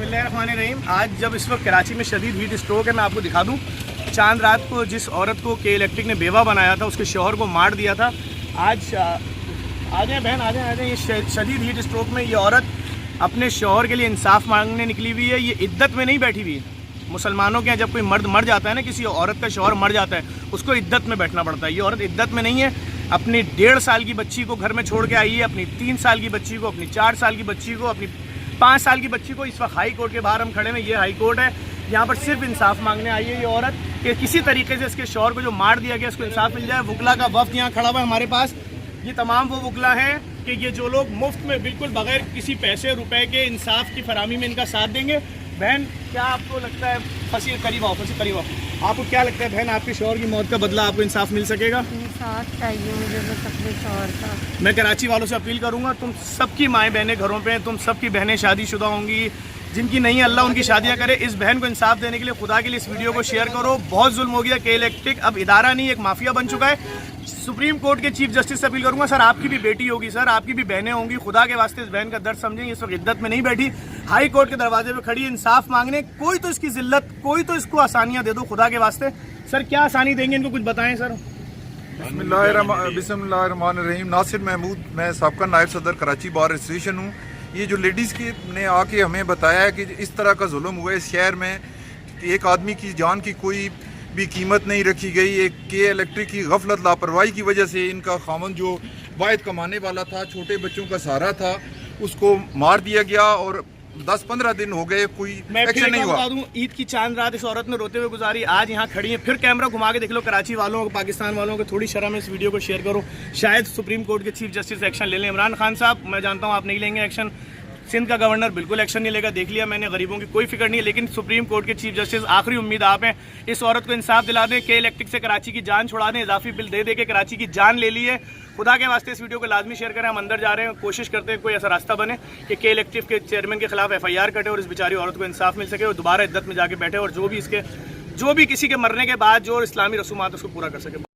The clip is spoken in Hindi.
बिस्मिल्लाहिर्रहमानिर्रहीम। आज जब इस वक्त कराची में शदीद हीट स्ट्रोक है, मैं आपको दिखा दूं। चांद रात को जिस औरत को के इलेक्ट्रिक ने बेवा बनाया था, उसके शौहर को मार दिया था। आज आ जाए बहन, आ जाए। ये शदीद हीट स्ट्रोक में ये औरत अपने शौहर के लिए इंसाफ मांगने निकली हुई है। ये इद्दत में नहीं बैठी हुई है। मुसलमानों के यहाँ जब कोई मर्द मर जाता है ना, किसी औरत का शौहर मर जाता है, उसको इद्दत में बैठना पड़ता है। ये औरत इद्दत में नहीं है। अपनी 1.5 साल की बच्ची को घर में छोड़ के आई है, अपनी 3 साल की बच्ची को, अपनी 4 साल की बच्ची को, अपनी 5 साल की बच्ची को। इस वक्त हाई कोर्ट के बाहर हम खड़े हैं। ये हाई कोर्ट है। यहाँ पर सिर्फ इंसाफ मांगने आई है ये औरत कि किसी तरीके से इसके शौहर को जो मार दिया गया, उसको इंसाफ मिल जाए। वकला का वफ्द यहाँ खड़ा हुआ है हमारे पास। ये तमाम वो वकला हैं कि ये जो लोग मुफ्त में बिल्कुल बगैर किसी पैसे रुपए के इंसाफ की फरामी में इनका साथ देंगे। बहन, क्या आपको लगता है, करीब आओ, आपको क्या लगता है बहन, आपके शौहर की मौत का बदला आपको इंसाफ मिल सकेगा? इंसाफ चाहिए मुझे बस अपने शौहर का। मैं कराची वालों से अपील करूंगा, तुम सबकी माएँ बहनें घरों पे हैं, तुम सबकी बहनें शादीशुदा होंगी, जिनकी नहीं, अल्लाह उनकी शादियां करे। इस बहन को इंसाफ देने के लिए खुदा के लिए इस वीडियो को शेयर करो। बहुत जुल्म हो गया। के इलेक्ट्रिक अब इदारा नहीं, एक माफिया बन चुका है। सुप्रीम कोर्ट के चीफ जस्टिस से अपील करूंगा, सर आपकी भी बेटी होगी, सर आपकी भी बहनें होंगी, खुदा के वास्ते इस बहन का दर्द समझें। इस वक्त इद्दत में नहीं बैठी, हाई कोर्ट के दरवाजे पे खड़ी है इंसाफ मांगने। कोई तो इसकी जिल्लत, कोई तो इसको आसानियां दे दो खुदा के वास्ते। सर क्या आसानी देंगे इनको, कुछ बताएं सर। बिस्मिल्लाहिर्रहमानिर्रहीम। नासिर महमूद, मैं साबका नायब सदर कराची बार एसोसिएशन हूँ। ये जो लेडीज़ की ने आके हमें बताया है कि इस तरह का जुल्म हुआ है इस शहर में, एक आदमी की जान की कोई भी कीमत नहीं रखी गई। एक के इलेक्ट्रिक की गफलत लापरवाही की वजह से इनका खामन जो वाहिद कमाने वाला था, छोटे बच्चों का सहारा था, उसको मार दिया गया और 10-15 दिन हो गए, कोई एक्शन नहीं हुआ। ईद की चांद रात इस औरत ने रोते हुए गुजारी, आज यहाँ खड़ी है। फिर कैमरा घुमा के देख लो कराची वालों को, पाकिस्तान वालों को थोड़ी शर्म है, इस वीडियो को शेयर करो। शायद सुप्रीम कोर्ट के चीफ जस्टिस एक्शन ले लें। इमरान खान साहब, मैं जानता हूँ आप नहीं लेंगे एक्शन, सिंध का गवर्नर बिल्कुल एक्शन नहीं लेगा, देख लिया मैंने, गरीबों की कोई फिक्र नहीं है। लेकिन सुप्रीम कोर्ट के चीफ जस्टिस, आखिरी उम्मीद आप हैं। इस औरत को इंसाफ दिला दें, के इलेक्ट्रिक से कराची की जान छुड़ा दें। इजाफी बिल दे के कराची की जान ले ली है। खुदा के वास्ते इस वीडियो को लाजमी शेयर करें। हम अंदर जा रहे हैं, कोशिश करते हैं कोई ऐसा रास्ता बने कि के इलेक्ट्रिक के चेयरमैन के खिलाफ FIR कटे और इस बेचारी औरत को इंसाफ मिल सके और दोबारा इद्दत में जाके बैठे और जो भी किसी के मरने के बाद जो इस्लामी रसूमात उसको पूरा कर सके।